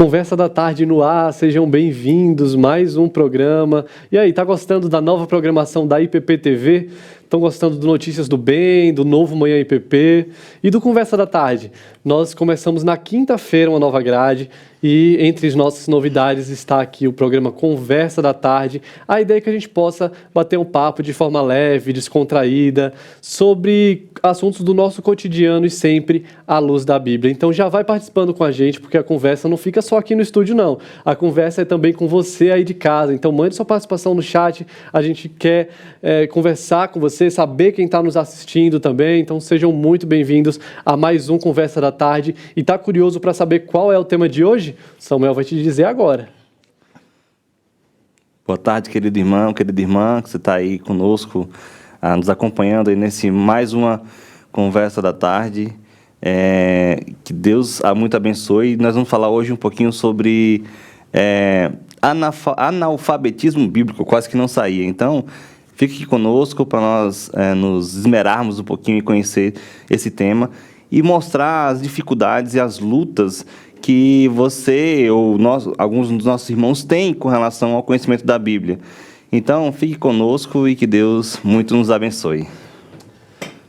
Conversa da Tarde no ar, sejam bem-vindos, mais um programa. E aí, tá gostando da nova programação da IPP TV? Estão gostando do Notícias do Bem, do novo Manhã IPP e do Conversa da Tarde? Nós começamos na quinta-feira uma nova grade e entre as nossas novidades está aqui o programa Conversa da Tarde. A ideia é que a gente possa bater um papo de forma leve, descontraída, sobre assuntos do nosso cotidiano e sempre à luz da Bíblia. Então já vai participando com a gente, porque a conversa não fica só aqui no estúdio, não. A conversa é também com você aí de casa. Então mande sua participação no chat, a gente quer conversar com você, saber quem está nos assistindo também. Então sejam muito bem-vindos a mais um Conversa da Tarde. E está curioso para saber qual é o tema de hoje? Samuel vai te dizer agora. Boa tarde, querido irmão, querida irmã, que você está aí conosco, nos acompanhando aí nesse mais uma Conversa da Tarde. Que Deus muito abençoe. Nós vamos falar hoje um pouquinho sobre analfabetismo bíblico, quase que não saía. Então, fique aqui conosco para nós nos esmerarmos um pouquinho e conhecer esse tema e mostrar as dificuldades e as lutas que você ou alguns dos nossos irmãos têm com relação ao conhecimento da Bíblia. Então, fique conosco e que Deus muito nos abençoe.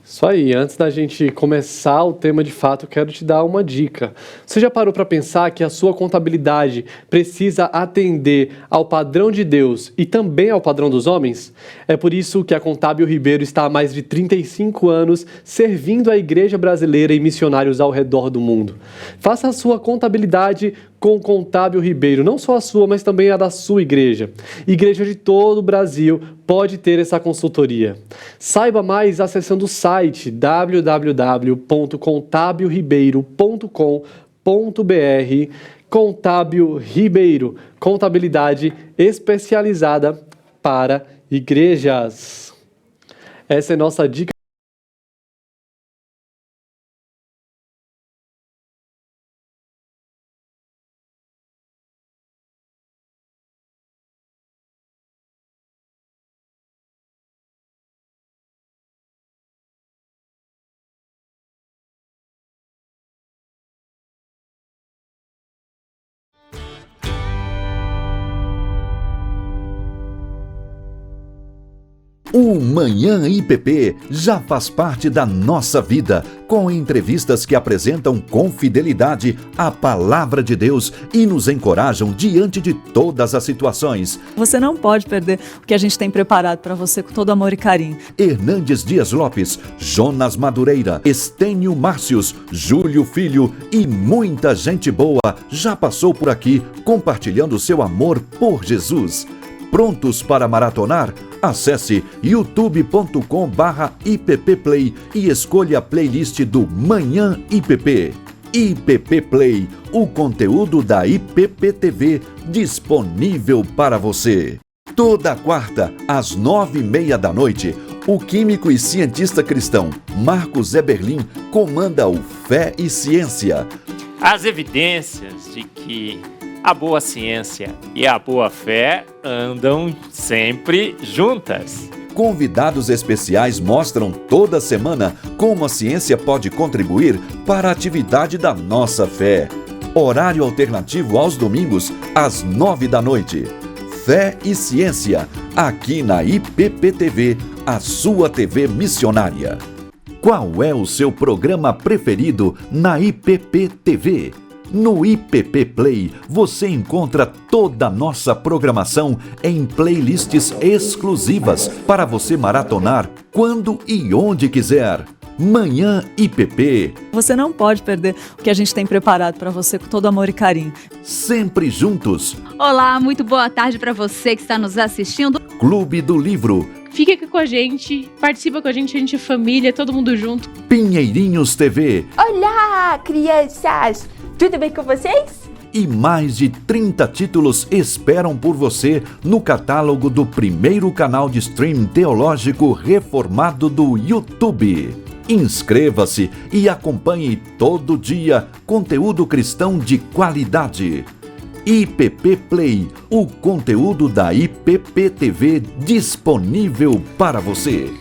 Isso aí, antes da gente começar o tema de fato, quero te dar uma dica. Você já parou para pensar que a sua contabilidade precisa atender ao padrão de Deus e também ao padrão dos homens? É por isso que a Contábil Ribeiro está há mais de 35 anos servindo a igreja brasileira e missionários ao redor do mundo. Faça a sua contabilidade com Contábil Ribeiro, não só a sua, mas também a da sua igreja. Igreja de todo o Brasil pode ter essa consultoria. Saiba mais acessando o site www.contabilribeiro.com.br. Contábil Ribeiro, contabilidade especializada para igrejas. Essa é a nossa dica. O Manhã IPP já faz parte da nossa vida, com entrevistas que apresentam com fidelidade a palavra de Deus e nos encorajam diante de todas as situações. Você não pode perder o que a gente tem preparado para você com todo amor e carinho. Hernandes Dias Lopes, Jonas Madureira, Estênio Márcios, Júlio Filho e muita gente boa já passou por aqui compartilhando seu amor por Jesus. Prontos para maratonar? Acesse youtube.com/IPPplay e escolha a playlist do Manhã IPP. IPP Play, o conteúdo da IPP TV disponível para você. Toda quarta, às 9:30 da noite, o químico e cientista cristão Marcos Eberlin comanda o Fé e Ciência. As evidências de que a boa ciência e a boa fé andam sempre juntas. Convidados especiais mostram toda semana como a ciência pode contribuir para a atividade da nossa fé. Horário alternativo aos domingos, às 9 da noite. Fé e Ciência, aqui na IPP TV, a sua TV missionária. Qual é o seu programa preferido na IPP TV? No IPP Play, você encontra toda a nossa programação em playlists exclusivas para você maratonar quando e onde quiser. Manhã IPP. Você não pode perder o que a gente tem preparado para você com todo amor e carinho. Sempre juntos. Olá, muito boa tarde para você que está nos assistindo. Clube do Livro. Fique aqui com a gente, participa com a gente é família, todo mundo junto. Pinheirinhos TV. Olá, crianças! Tudo bem com vocês? E mais de 30 títulos esperam por você no catálogo do primeiro canal de stream teológico reformado do YouTube. Inscreva-se e acompanhe todo dia conteúdo cristão de qualidade. IPP Play, o conteúdo da IPP TV disponível para você.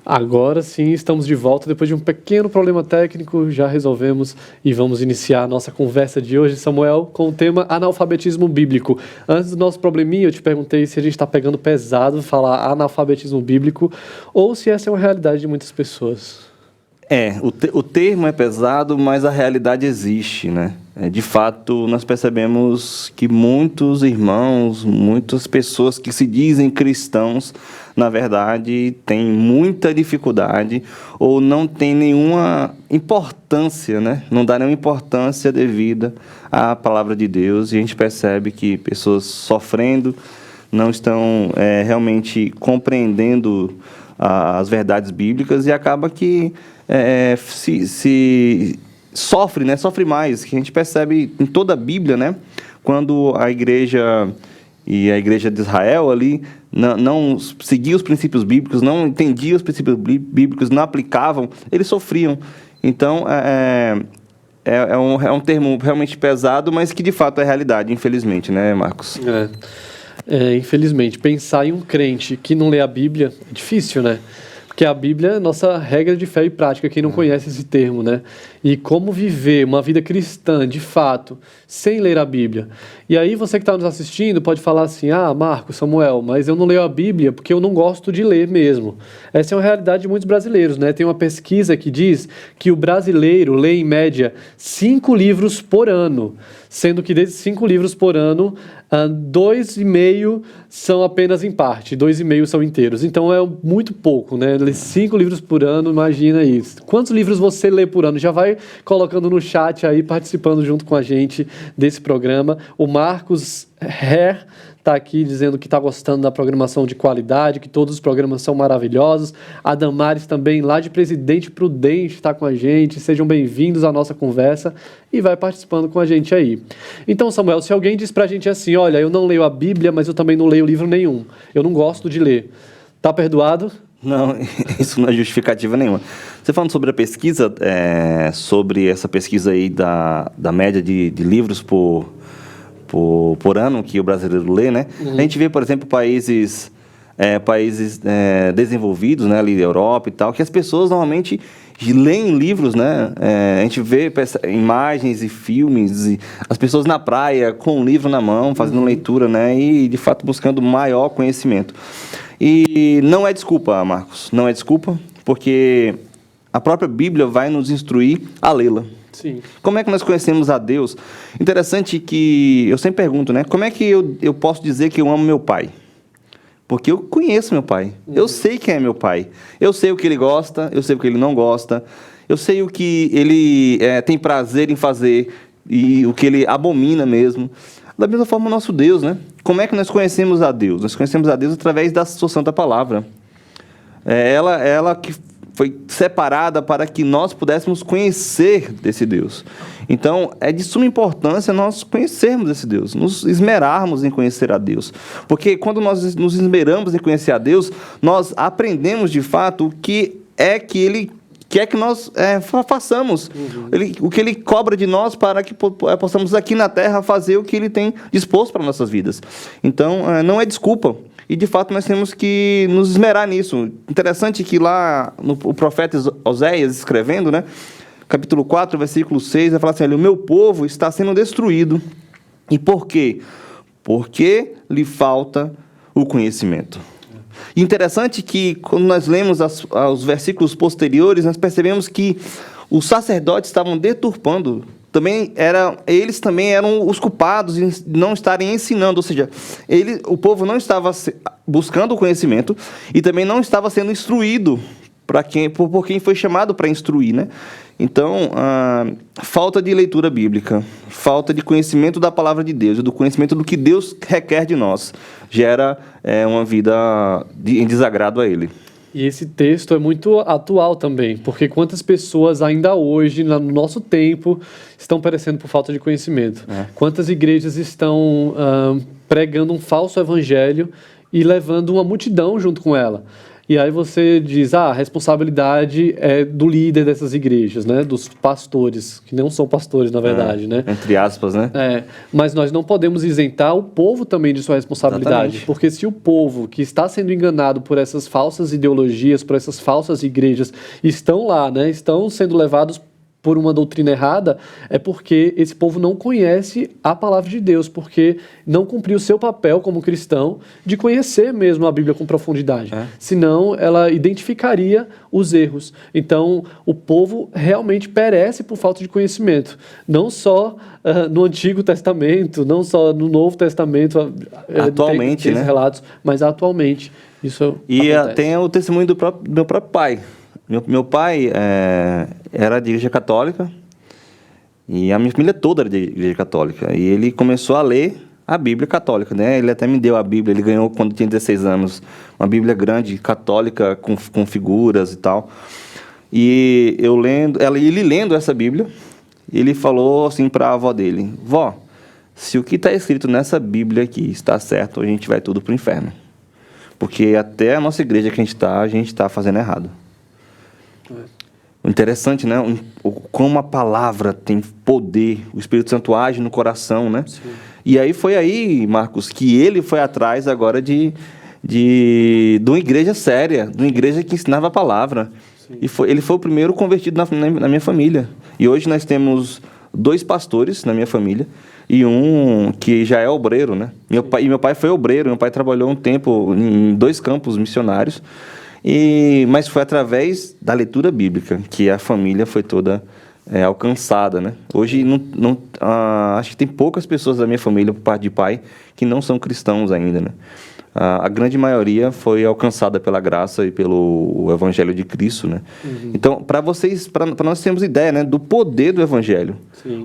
Agora sim, estamos de volta depois de um pequeno problema técnico, já resolvemos e vamos iniciar a nossa conversa de hoje, Samuel, com o tema analfabetismo bíblico. Antes do nosso probleminha, eu te perguntei se a gente está pegando pesado falar analfabetismo bíblico ou se essa é uma realidade de muitas pessoas. O termo é pesado, mas a realidade existe, né? De fato, nós percebemos que muitos irmãos, muitas pessoas que se dizem cristãos, na verdade, têm muita dificuldade ou não têm nenhuma importância, né? Não dá nenhuma importância devida à palavra de Deus, e a gente percebe que pessoas sofrendo não estão realmente compreendendo as verdades bíblicas e acaba que se sofre, né? Sofre mais, que a gente percebe em toda a Bíblia, né? Quando a igreja de Israel ali não seguia os princípios bíblicos, não entendia os princípios bíblicos, não aplicavam, eles sofriam. Então, é um termo realmente pesado, mas que de fato é realidade, infelizmente, né, Marcos? Infelizmente, pensar em um crente que não lê a Bíblia é difícil, né? Porque a Bíblia é nossa regra de fé e prática, quem não conhece esse termo, né? E como viver uma vida cristã, de fato, sem ler a Bíblia. E aí você que está nos assistindo pode falar assim, Marcos, Samuel, mas eu não leio a Bíblia porque eu não gosto de ler mesmo. Essa é uma realidade de muitos brasileiros, né? Tem uma pesquisa que diz que o brasileiro lê, em média, 5 livros por ano, sendo que desses 5 livros por ano, 2,5 são apenas em parte, 2,5 são inteiros. Então é muito pouco, né? Ler 5 livros por ano, imagina isso. Quantos livros você lê por ano? Já vai colocando no chat aí, participando junto com a gente desse programa. O Marcos Herr está aqui dizendo que está gostando da programação de qualidade, que todos os programas são maravilhosos. A Damares também, lá de Presidente Prudente, está com a gente. Sejam bem-vindos à nossa conversa e vai participando com a gente aí. Então, Samuel, se alguém diz para a gente assim, olha, eu não leio a Bíblia, mas eu também não leio livro nenhum, eu não gosto de ler, tá perdoado? Não, isso não é justificativa nenhuma. Você falando sobre a pesquisa, sobre essa pesquisa aí da média de livros por ano que o brasileiro lê, né? A gente vê, por exemplo, países desenvolvidos, né, ali da Europa e tal, que as pessoas normalmente leem livros, né? A gente vê imagens e filmes, e as pessoas na praia com um livro na mão, fazendo leitura, né? E, de fato, buscando maior conhecimento. E não é desculpa, Marcos, não é desculpa, porque a própria Bíblia vai nos instruir a lê-la. Sim. Como é que nós conhecemos a Deus? Interessante que eu sempre pergunto, né? Como é que eu posso dizer que eu amo meu pai? Porque eu conheço meu pai. Eu sei quem é meu pai. Eu sei o que ele gosta, eu sei o que ele não gosta. Eu sei o que ele tem prazer em fazer e o que ele abomina mesmo. Da mesma forma, o nosso Deus, né? Como é que nós conhecemos a Deus? Nós conhecemos a Deus através da sua santa palavra. Ela que foi separada para que nós pudéssemos conhecer desse Deus. Então, é de suma importância nós conhecermos esse Deus, nos esmerarmos em conhecer a Deus. Porque quando nós nos esmeramos em conhecer a Deus, nós aprendemos de fato o que é que Ele quer que nós façamos. O que Ele cobra de nós para que possamos aqui na Terra fazer o que Ele tem disposto para nossas vidas. Então, não é desculpa. E, de fato, nós temos que nos esmerar nisso. Interessante que lá, o profeta Oséias, escrevendo, né, capítulo 4, versículo 6, vai falar assim, o meu povo está sendo destruído. E por quê? Porque lhe falta o conhecimento. E interessante que, quando nós lemos os versículos posteriores, nós percebemos que os sacerdotes estavam deturpando. Eles também eram os culpados em não estarem ensinando, ou seja, o povo não estava buscando o conhecimento e também não estava sendo instruído por quem foi chamado para instruir, né? Então, falta de leitura bíblica, falta de conhecimento da palavra de Deus, do conhecimento do que Deus requer de nós, gera uma vida em desagrado a Ele. E esse texto é muito atual também, porque quantas pessoas ainda hoje, no nosso tempo, estão perecendo por falta de conhecimento? Quantas igrejas estão pregando um falso evangelho e levando uma multidão junto com ela? E aí você diz, a responsabilidade é do líder dessas igrejas, né? Dos pastores, que não são pastores, na verdade, né? Entre aspas, né? Mas nós não podemos isentar o povo também de sua responsabilidade. Exatamente. Porque se o povo que está sendo enganado por essas falsas ideologias, por essas falsas igrejas, estão lá, né? Estão sendo levados por uma doutrina errada, é porque esse povo não conhece a palavra de Deus, porque não cumpriu o seu papel como cristão de conhecer mesmo a Bíblia com profundidade. Senão, ela identificaria os erros. Então, o povo realmente perece por falta de conhecimento. Não só no Antigo Testamento, não só no Novo Testamento, atualmente, tem né? relatos, mas atualmente isso E acontece. tem o testemunho do meu próprio pai. Meu pai era de igreja católica e a minha família toda era de igreja católica. E ele começou a ler a Bíblia católica, né? Ele até me deu a Bíblia, ele ganhou quando tinha 16 anos, uma Bíblia grande, católica, com figuras e tal. E ele lendo essa Bíblia, ele falou assim para a avó dele: vó, se o que está escrito nessa Bíblia aqui está certo, a gente vai tudo para o inferno. Porque até a nossa igreja que a gente está fazendo errado. O interessante, né? Como a palavra tem poder, o Espírito Santo age no coração, né? Sim. E aí foi aí, Marcos, que ele foi atrás agora de uma igreja séria, de uma igreja que ensinava a palavra. E ele foi o primeiro convertido na minha família. E hoje nós temos 2 pastores na minha família e um que já é obreiro, né? Meu pai foi obreiro, meu pai trabalhou um tempo em 2 campos missionários. Mas foi através da leitura bíblica que a família foi toda alcançada, né? Hoje acho que tem poucas pessoas da minha família, por parte de pai, que não são cristãos ainda, né? A grande maioria foi alcançada pela graça e pelo Evangelho de Cristo, né? Então, para nós termos ideia, né, do poder do Evangelho,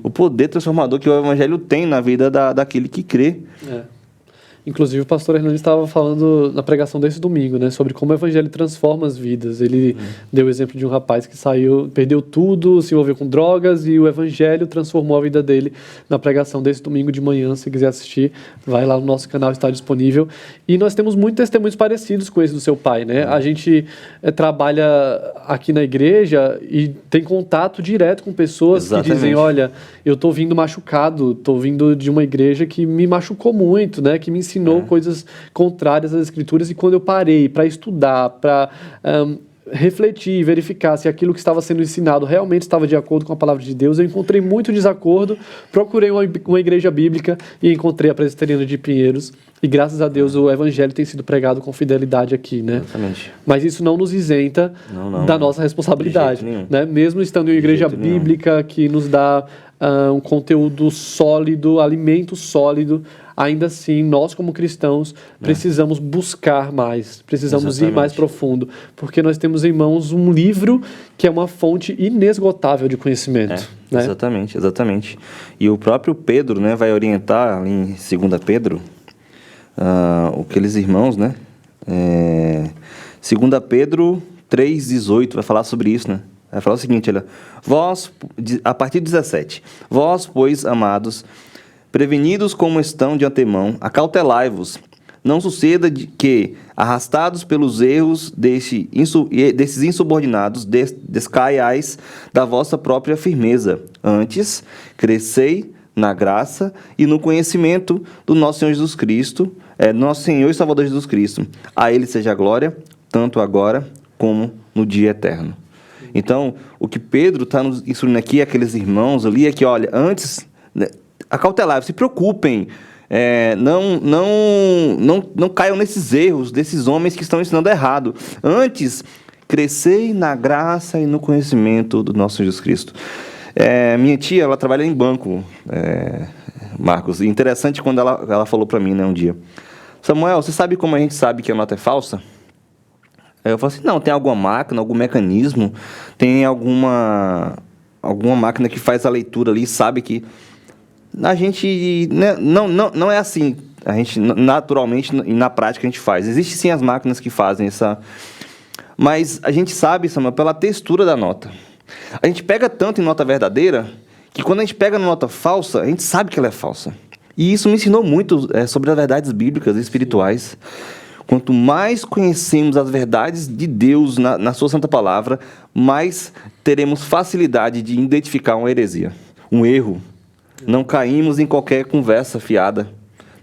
o poder transformador que o Evangelho tem na vida daquele que crê. Inclusive, o pastor Hernani estava falando na pregação desse domingo, né, sobre como o evangelho transforma as vidas. Ele deu o exemplo de um rapaz que perdeu tudo, se envolveu com drogas, e o evangelho transformou a vida dele na pregação desse domingo de manhã. Se quiser assistir, vai lá no nosso canal, está disponível. E nós temos muitos testemunhos parecidos com esse do seu pai, né? A gente trabalha aqui na igreja e tem contato direto com pessoas que dizem: olha, eu estou vindo machucado, estou vindo de uma igreja que me machucou muito, né, que me ensinou coisas contrárias às escrituras, e quando eu parei para estudar, para refletir, verificar se aquilo que estava sendo ensinado realmente estava de acordo com a palavra de Deus, eu encontrei muito desacordo, procurei uma igreja bíblica e encontrei a Presbiteriana de Pinheiros, e graças a Deus o evangelho tem sido pregado com fidelidade aqui, né? Exatamente. Mas isso não nos isenta da nossa responsabilidade, né? Mesmo estando em uma igreja bíblica que nos dá um conteúdo sólido, alimento sólido, ainda assim, nós como cristãos precisamos buscar mais, precisamos ir mais profundo, porque nós temos em mãos um livro que é uma fonte inesgotável de conhecimento. Né? Exatamente. E o próprio Pedro, né, vai orientar ali em 2 Pedro, aqueles irmãos, né? 2 Pedro 3,18 vai falar sobre isso, né? Vai falar o seguinte, olha: a partir de 17, vós, pois, amados, prevenidos como estão de antemão, acautelai-vos. Não suceda que, arrastados pelos erros desses insubordinados, descaiais da vossa própria firmeza. Antes, crescei na graça e no conhecimento do nosso Senhor Jesus Cristo, nosso Senhor e Salvador Jesus Cristo. A Ele seja a glória, tanto agora como no dia eterno. Então, o que Pedro está nos instruindo aqui, aqueles irmãos ali, é que, olha, antes, acautelai, se preocupem, não caiam nesses erros desses homens que estão ensinando errado. Antes, crescei na graça e no conhecimento do nosso Jesus Cristo. Minha tia, ela trabalha em banco, Marcos, e interessante quando ela falou para mim, né, um dia: Samuel, você sabe como a gente sabe que a nota é falsa? Aí eu falei assim: não, tem alguma máquina, algum mecanismo, tem alguma máquina que faz a leitura ali, sabe que a gente, né, não é assim, a gente naturalmente e na prática a gente faz. Existem sim as máquinas que fazem essa, mas a gente sabe, Samuel, pela textura da nota. A gente pega tanto em nota verdadeira que quando a gente pega na nota falsa, a gente sabe que ela é falsa. E isso me ensinou muito sobre as verdades bíblicas e espirituais. Quanto mais conhecemos as verdades de Deus na sua santa palavra, mais teremos facilidade de identificar uma heresia, um erro. Não caímos em qualquer conversa fiada.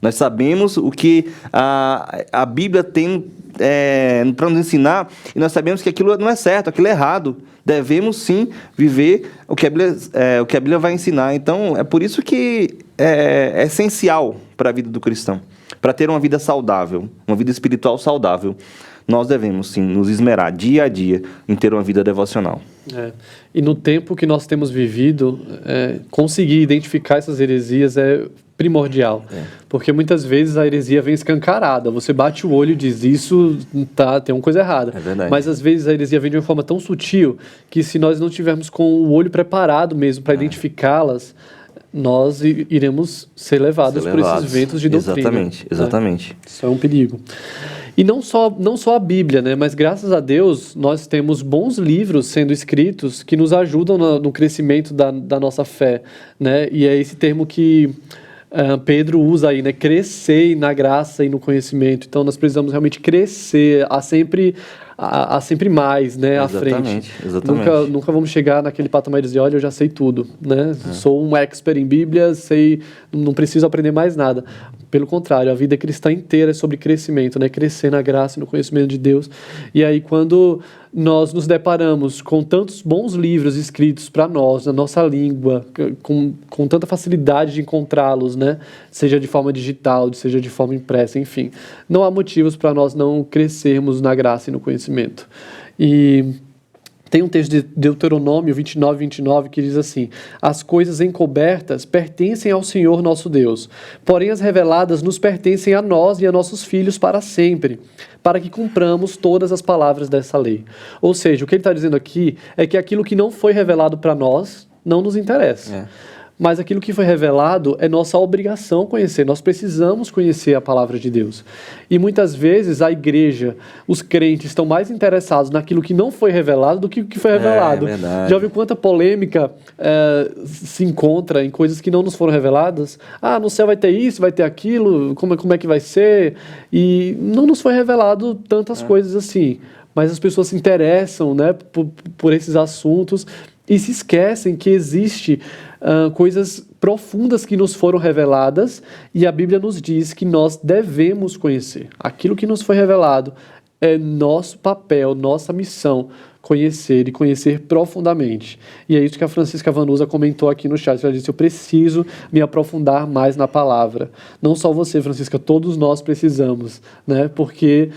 Nós sabemos o que a Bíblia tem para nos ensinar, e nós sabemos que aquilo não é certo, aquilo é errado. Devemos, sim, viver o que a Bíblia vai ensinar. Então, é por isso que é essencial para a vida do cristão. Para ter uma vida saudável, uma vida espiritual saudável, nós devemos, sim, nos esmerar dia a dia em ter uma vida devocional. E no tempo que nós temos vivido, conseguir identificar essas heresias é primordial. Porque muitas vezes a heresia vem escancarada. Você bate o olho e diz, isso tem uma coisa errada. É verdade. Mas às vezes a heresia vem de uma forma tão sutil que se nós não tivermos com o olho preparado mesmo para identificá-las, nós iremos ser levados por esses ventos de doutrina. Exatamente. Isso é um perigo. E não só a Bíblia, né? Mas graças a Deus nós temos bons livros sendo escritos que nos ajudam no crescimento da nossa fé, né? E é esse termo que Pedro usa aí, né? Crescer na graça e no conhecimento. Então nós precisamos realmente crescer, há sempre mais, né, à frente. Exatamente. Nunca vamos chegar naquele patamar de dizer, olha, eu já sei tudo, né? Sou um expert em Bíblia, não preciso aprender mais nada. Pelo contrário, a vida cristã inteira é sobre crescimento, né? Crescer na graça e no conhecimento de Deus. E aí, quando nós nos deparamos com tantos bons livros escritos para nós, na nossa língua, com tanta facilidade de encontrá-los, né? Seja de forma digital, seja de forma impressa, enfim. Não há motivos para nós não crescermos na graça e no conhecimento. E tem um texto de Deuteronômio 29 que diz assim: as coisas encobertas pertencem ao Senhor nosso Deus, porém as reveladas nos pertencem a nós e a nossos filhos para sempre, para que cumpramos todas as palavras dessa lei. Ou seja, o que ele está dizendo aqui é que aquilo que não foi revelado para nós não nos interessa. Mas aquilo que foi revelado é nossa obrigação conhecer. Nós precisamos conhecer a palavra de Deus. E muitas vezes a igreja, os crentes estão mais interessados naquilo que não foi revelado do que o que foi revelado. Já ouviu quanta polêmica se encontra em coisas que não nos foram reveladas? No céu vai ter isso, vai ter aquilo, como é que vai ser? E não nos foi revelado tantas coisas assim. Mas as pessoas se interessam, né, por esses assuntos e se esquecem que existe coisas profundas que nos foram reveladas, e a Bíblia nos diz que nós devemos conhecer. Aquilo que nos foi revelado é nosso papel, nossa missão, conhecer e conhecer profundamente. E é isso que a Francisca Vanusa comentou aqui no chat. Ela disse, eu preciso me aprofundar mais na palavra. Não só você, Francisca, todos nós precisamos, né? Porque,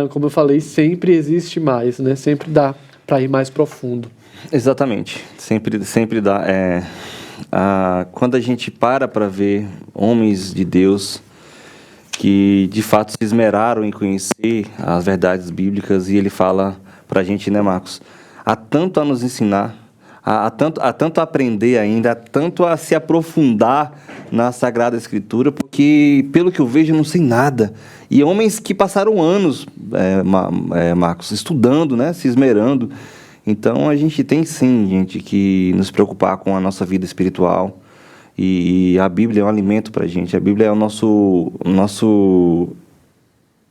como eu falei, sempre existe mais, né? Sempre dá para ir mais profundo. Exatamente. Sempre dá. Quando a gente para ver homens de Deus que de fato se esmeraram em conhecer as verdades bíblicas, e ele fala para a gente, né, Marcos? Há tanto a nos ensinar, há tanto a aprender ainda, há tanto a se aprofundar na Sagrada Escritura, porque, pelo que eu vejo, eu não sei nada. E homens que passaram anos, Marcos, estudando, né, se esmerando. Então, a gente tem, sim, gente, que nos preocupar com a nossa vida espiritual. E a Bíblia é um alimento para a gente. A Bíblia é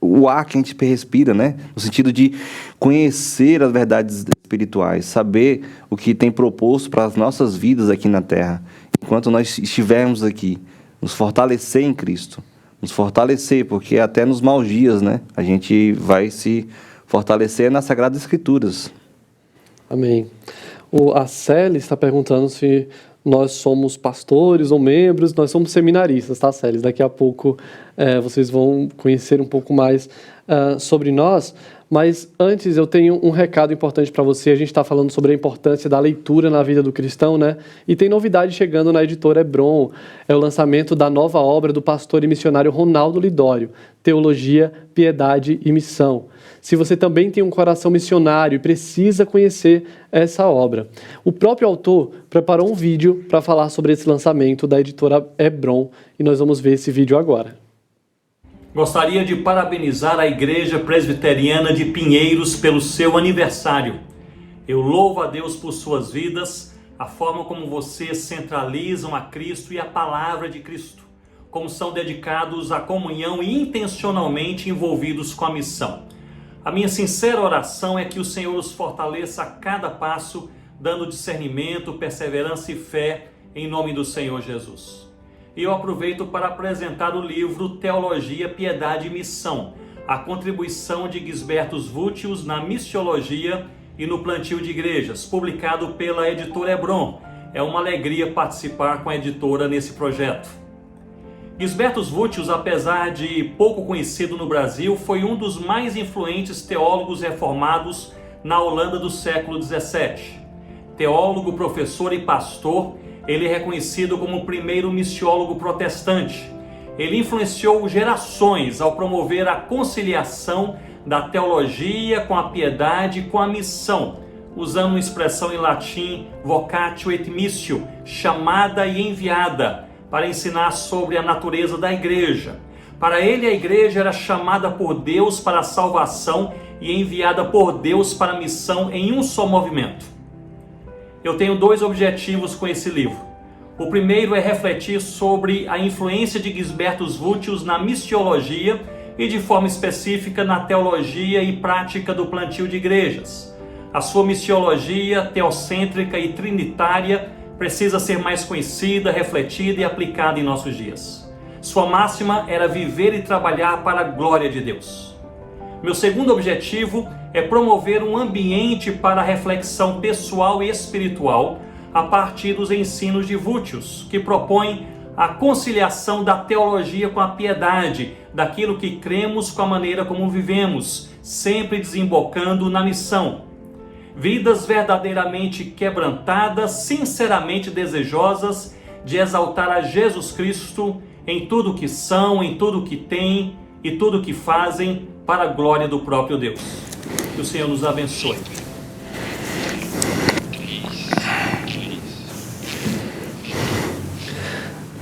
o ar que a gente respira, né? No sentido de conhecer as verdades espirituais, saber o que tem proposto para as nossas vidas aqui na Terra. Enquanto nós estivermos aqui, nos fortalecer em Cristo. Nos fortalecer, porque até nos maus dias, né? A gente vai se fortalecer nas Sagradas Escrituras. Amém. A Célia está perguntando se nós somos pastores ou membros. Nós somos seminaristas, tá, Célia? Daqui a pouco vocês vão conhecer um pouco mais sobre nós. Mas antes eu tenho um recado importante para você. A gente está falando sobre a importância da leitura na vida do cristão, né? E tem novidade chegando na editora Hebron. É o lançamento da nova obra do pastor e missionário Ronaldo Lidório, Teologia, Piedade e Missão. Se você também tem um coração missionário e precisa conhecer essa obra, o próprio autor preparou um vídeo para falar sobre esse lançamento da editora Hebron, e nós vamos ver esse vídeo agora. Gostaria de parabenizar a Igreja Presbiteriana de Pinheiros pelo seu aniversário. Eu louvo a Deus por suas vidas, a forma como vocês centralizam a Cristo e a palavra de Cristo. como são dedicados à comunhão e intencionalmente envolvidos com a missão. A minha sincera oração é que o Senhor os fortaleça a cada passo, dando discernimento, perseverança e fé, em nome do Senhor Jesus. E eu aproveito para apresentar o livro Teologia, Piedade e Missão, a contribuição de Gisbertus Vultius na missiologia e no plantio de igrejas, publicado pela editora Hebron. É uma alegria participar com a editora nesse projeto. Gisbertus Vultius, apesar de pouco conhecido no Brasil, foi um dos mais influentes teólogos reformados na Holanda do século XVII. Teólogo, professor e pastor, ele é reconhecido como o primeiro missiólogo protestante. Ele influenciou gerações ao promover a conciliação da teologia com a piedade e com a missão, usando uma expressão em latim, vocatio et missio, chamada e enviada, para ensinar sobre a natureza da igreja. Para ele, a igreja era chamada por Deus para a salvação e enviada por Deus para a missão em um só movimento. Eu tenho 2 objetivos com esse livro. O primeiro é refletir sobre a influência de Gisbertus Vultius na missiologia e, de forma específica, na teologia e prática do plantio de igrejas. A sua missiologia teocêntrica e trinitária precisa ser mais conhecida, refletida e aplicada em nossos dias. Sua máxima era viver e trabalhar para a glória de Deus. Meu segundo objetivo é promover um ambiente para a reflexão pessoal e espiritual a partir dos ensinos de Vultius, que propõe a conciliação da teologia com a piedade, daquilo que cremos com a maneira como vivemos, sempre desembocando na missão. Vidas verdadeiramente quebrantadas, sinceramente desejosas de exaltar a Jesus Cristo em tudo que são, em tudo que têm e tudo que fazem para a glória do próprio Deus. Que o Senhor nos abençoe.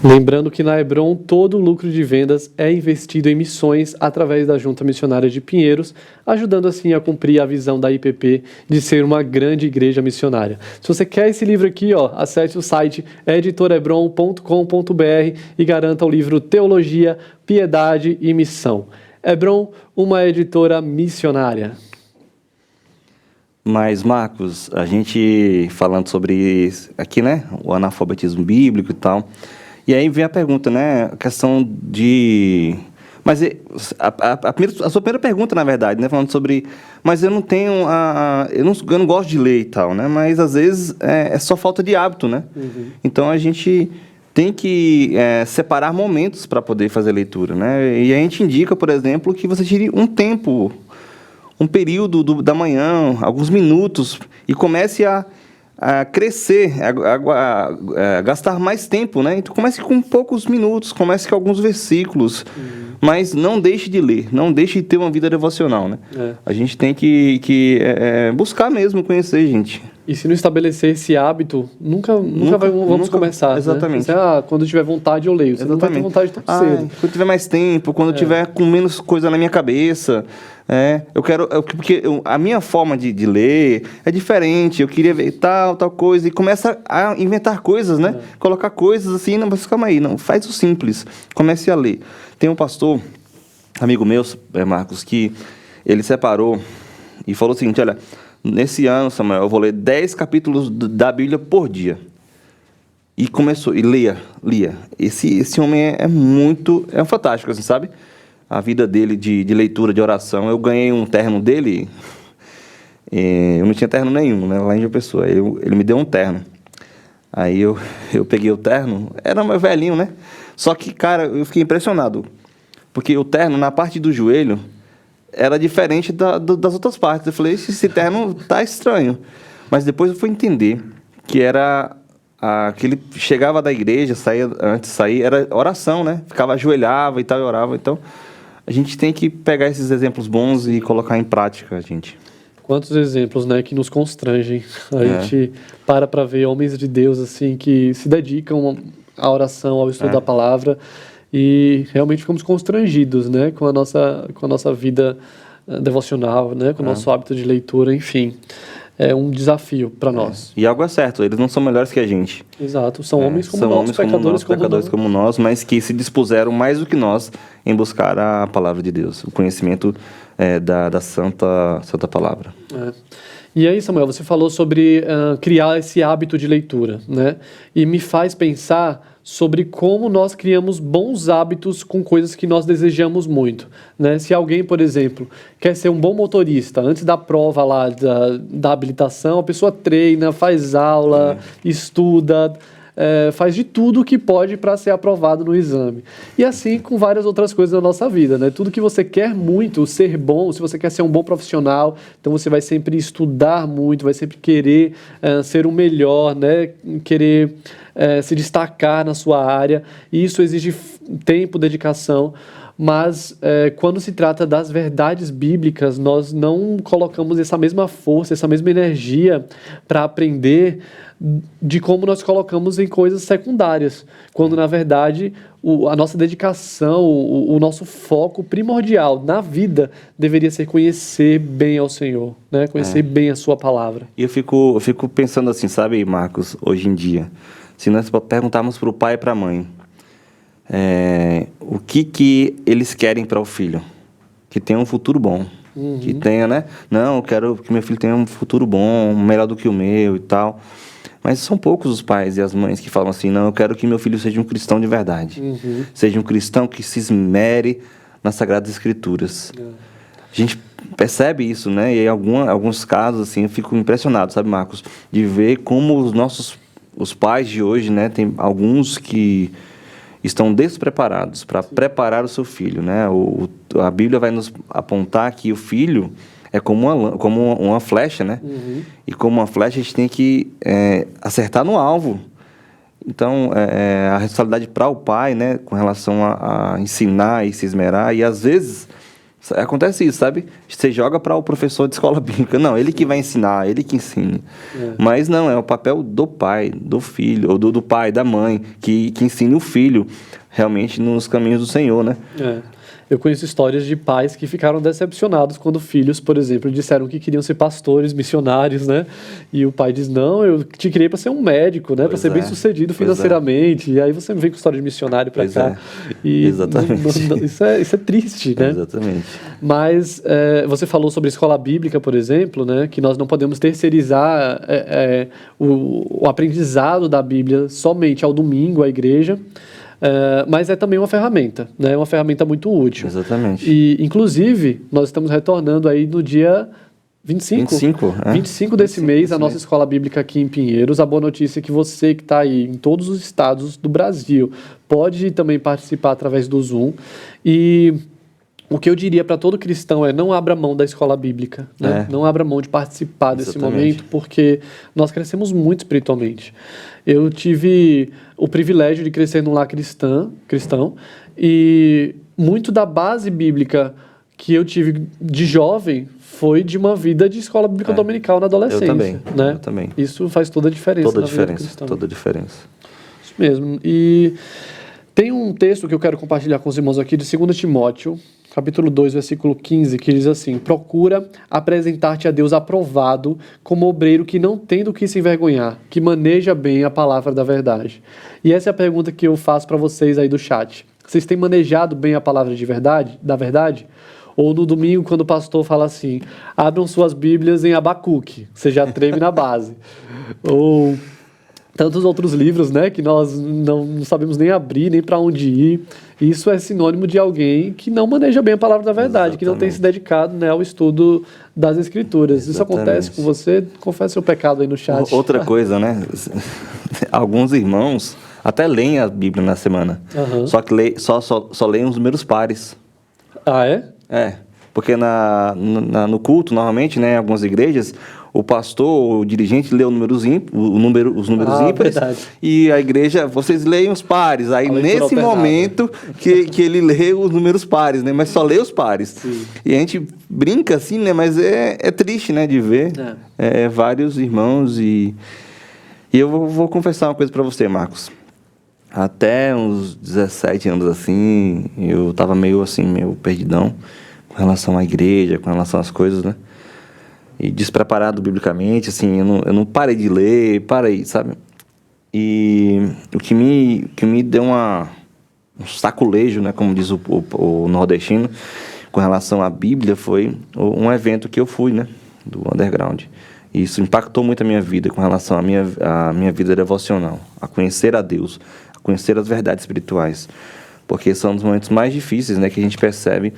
Lembrando que na Hebron todo o lucro de vendas é investido em missões através da Junta Missionária de Pinheiros, ajudando assim a cumprir a visão da IPP de ser uma grande igreja missionária. Se você quer esse livro aqui, acesse o site editorebron.com.br e garanta o livro Teologia, Piedade e Missão. Hebron, uma editora missionária. Mas, Marcos, a gente falando sobre aqui, né, o analfabetismo bíblico e tal. E aí vem a pergunta, né? A questão de... Mas a sua primeira pergunta, na verdade, né? Falando sobre... Mas eu não tenho... eu não gosto de ler e tal, né? Mas, às vezes, é só falta de hábito, né? Uhum. Então, a gente tem que separar momentos para poder fazer leitura, né? E a gente indica, por exemplo, que você tire um tempo, um período da manhã, alguns minutos, e comece a crescer, a gastar mais tempo, né? Então comece com poucos minutos, comece com alguns versículos, mas não deixe de ler, não deixe de ter uma vida devocional, né? A gente tem que buscar mesmo conhecer, gente. E se não estabelecer esse hábito, nunca vamos começar. Exatamente. Né? Quando tiver vontade, eu leio. Você não vai ter vontade tão cedo. Quando tiver mais tempo, quando tiver com menos coisa na minha cabeça. Porque a minha forma de ler é diferente. Eu queria ver tal coisa. E começa a inventar coisas, né? Colocar coisas assim. Não, mas calma aí, não. Faz o simples. Comece a ler. Tem um pastor, amigo meu, Marcos, que ele separou e falou o seguinte: olha, nesse ano, Samuel, eu vou ler 10 capítulos da Bíblia por dia. E começou, e lia. Esse homem é fantástico, assim, sabe? A vida dele de leitura, de oração. Eu ganhei um terno dele, eu não tinha terno nenhum, né? Lá em João Pessoa. Ele me deu um terno. Aí eu peguei o terno, era mais velhinho, né? Só que, cara, eu fiquei impressionado. Porque o terno, na parte do joelho, era diferente das outras partes. Eu falei, esse terno tá estranho. Mas depois eu fui entender que era que ele chegava da igreja, antes de sair, era oração, né? Ficava, ajoelhava e tal, e orava. Então, a gente tem que pegar esses exemplos bons e colocar em prática, gente. Quantos exemplos, né, que nos constrangem. A gente para ver homens de Deus, assim, que se dedicam à oração, ao estudo da palavra, e realmente ficamos constrangidos, né, com a nossa vida devocional, né, com o nosso hábito de leitura, enfim. é um desafio para nós. E algo é certo, eles não são melhores que a gente. Exato, são homens como São nós, homens pecadores como nós, mas que se dispuseram mais do que nós em buscar a palavra de Deus, o conhecimento da santa palavra. E aí, Samuel, você falou sobre criar esse hábito de leitura, né? E me faz pensar sobre como nós criamos bons hábitos com coisas que nós desejamos muito, né? Se alguém, por exemplo, quer ser um bom motorista, antes da prova lá da habilitação, a pessoa treina, faz aula, estuda, faz de tudo que pode para ser aprovado no exame. E assim com várias outras coisas na nossa vida, né? Tudo que você quer muito, ser bom, se você quer ser um bom profissional, então você vai sempre estudar muito, vai sempre querer ser o melhor, né? Querer se destacar na sua área, e isso exige tempo, dedicação, mas quando se trata das verdades bíblicas, nós não colocamos essa mesma força, essa mesma energia para aprender de como nós colocamos em coisas secundárias, quando na verdade a nossa dedicação, o nosso foco primordial na vida deveria ser conhecer bem ao Senhor, né? Conhecer bem a sua palavra. E eu fico pensando assim, sabe, Marcos, hoje em dia, se nós perguntarmos para o pai e para a mãe, o que eles querem para o filho? Que tenha um futuro bom. Que tenha, né? Não, eu quero que meu filho tenha um futuro bom, melhor do que o meu e tal. Mas são poucos os pais e as mães que falam assim, não, eu quero que meu filho seja um cristão de verdade. Seja um cristão que se esmere nas Sagradas Escrituras. A gente percebe isso, né? E em alguns casos, assim, eu fico impressionado, sabe, Marcos? De ver como os pais de hoje, né? Tem alguns que estão despreparados para preparar o seu filho, né? A Bíblia vai nos apontar que o filho é como uma flecha, né? E como uma flecha, a gente tem que acertar no alvo. Então, a responsabilidade para o pai, né? Com relação a ensinar e se esmerar. E, às vezes, acontece isso, sabe? Você joga para o professor de escola bíblica. Não, ele que vai ensinar, ele que ensina. Mas não, é o papel do pai, do filho, ou do pai, da mãe, que ensine o filho realmente nos caminhos do Senhor, né? Eu conheço histórias de pais que ficaram decepcionados quando filhos, por exemplo, disseram que queriam ser pastores, missionários, né? E o pai diz, não, eu te criei para ser um médico, né? Para ser bem-sucedido financeiramente. E aí você vem com história de missionário para cá. E exatamente. Isso é triste, né? Exatamente. Mas você falou sobre escola bíblica, por exemplo, né? Que nós não podemos terceirizar o aprendizado da Bíblia somente ao domingo, à igreja. Mas é também uma ferramenta, né? Uma ferramenta muito útil. Exatamente. E, inclusive, nós estamos retornando aí no dia 25 desse mês, a nossa escola bíblica aqui em Pinheiros. A boa notícia é que você que está aí em todos os estados do Brasil pode também participar através do Zoom. E o que eu diria para todo cristão é não abra mão da escola bíblica, né? Não abra mão de participar desse momento, porque nós crescemos muito espiritualmente. Eu tive o privilégio de crescer num lar cristão, e muito da base bíblica que eu tive de jovem foi de uma vida de escola bíblica dominical na adolescência. Eu também. Isso faz toda a diferença na vida cristã. Toda a diferença. Isso mesmo. E tem um texto que eu quero compartilhar com os irmãos aqui de 2 Timóteo, capítulo 2, versículo 15, que diz assim: procura apresentar-te a Deus aprovado como obreiro que não tem do que se envergonhar, que maneja bem a palavra da verdade. E essa é a pergunta que eu faço para vocês aí do chat. Vocês têm manejado bem a palavra da verdade? Ou no domingo, quando o pastor fala assim, abram suas Bíblias em Abacuque, você já treme na base. Ou tantos outros livros, né, que nós não sabemos nem abrir, nem para onde ir. Isso é sinônimo de alguém que não maneja bem a palavra da verdade, que não tem se dedicado, né, ao estudo das Escrituras. Isso acontece com você? Confessa seu pecado aí no chat. Outra coisa, né? Alguns irmãos até leem a Bíblia na semana, só que só leem os números pares. Ah, é? Porque no culto, normalmente, né, em algumas igrejas, o pastor, o dirigente lê os números ímpares, verdade. E a igreja, vocês leem os pares. Aí, nesse momento, que ele lê os números pares, né? Mas só lê os pares. Sim. E a gente brinca assim, né? Mas é triste, né? De ver vários irmãos. E eu vou confessar uma coisa para você, Marcos. Até uns 17 anos, assim, eu estava meio perdidão com relação à igreja, com relação às coisas, né? e despreparado biblicamente, assim, eu não parei de ler, parei, sabe? E o que me deu um saculejo, né, como diz o nordestino, com relação à Bíblia, foi um evento que eu fui, né, do underground. E isso impactou muito a minha vida com relação à minha vida devocional, a conhecer a Deus, a conhecer as verdades espirituais. Porque são os momentos mais difíceis, né, que a gente percebe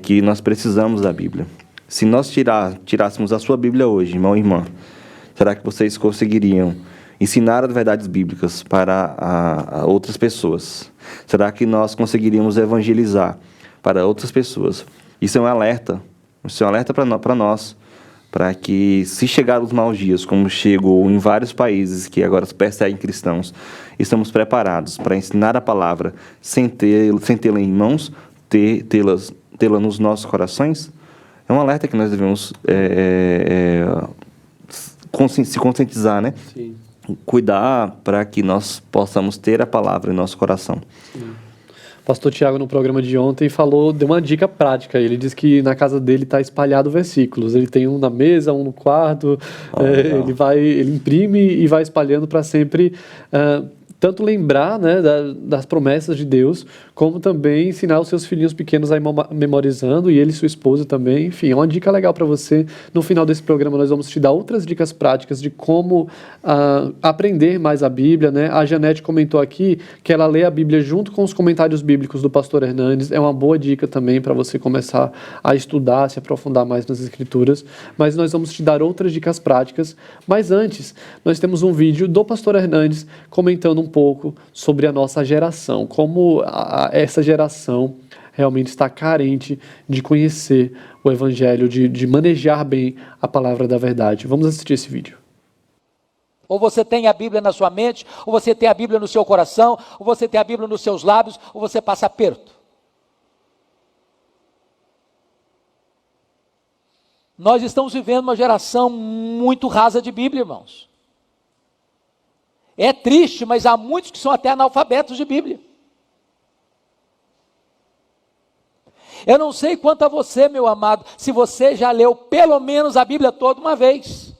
que nós precisamos da Bíblia. Se nós tirássemos a sua Bíblia hoje, irmão e irmã, será que vocês conseguiriam ensinar as verdades bíblicas para a outras pessoas? Será que nós conseguiríamos evangelizar para outras pessoas? Isso é um alerta para nós, para que, se chegar os maus dias, como chegou em vários países que agora perseguem cristãos, estamos preparados para ensinar a palavra sem tê-la em mãos, tê-la nos nossos corações? É um alerta que nós devemos se conscientizar, né? Sim. Cuidar para que nós possamos ter a palavra em nosso coração. Sim. O pastor Tiago, no programa de ontem, deu uma dica prática. Ele disse que na casa dele está espalhado versículos. Ele tem um na mesa, um no quarto. Ele imprime e vai espalhando para sempre tanto lembrar, né, das promessas de Deus, como também ensinar os seus filhinhos pequenos a ir memorizando, e ele e sua esposa também. Enfim, é uma dica legal para você. No final desse programa nós vamos te dar outras dicas práticas de como aprender mais a Bíblia, né? A Janete comentou aqui que ela lê a Bíblia junto com os comentários bíblicos do pastor Hernandes. É uma boa dica também para você começar a estudar, se aprofundar mais nas Escrituras. Mas nós vamos te dar outras dicas práticas. Mas antes, nós temos um vídeo do pastor Hernandes comentando um pouco sobre a nossa geração, como essa geração realmente está carente de conhecer o Evangelho, de manejar bem a palavra da verdade. Vamos assistir esse vídeo. Ou você tem a Bíblia na sua mente, ou você tem a Bíblia no seu coração, ou você tem a Bíblia nos seus lábios, ou você passa aperto. Nós estamos vivendo uma geração muito rasa de Bíblia, irmãos. É triste, mas há muitos que são até analfabetos de Bíblia. Eu não sei quanto a você, meu amado, se você já leu pelo menos a Bíblia toda uma vez.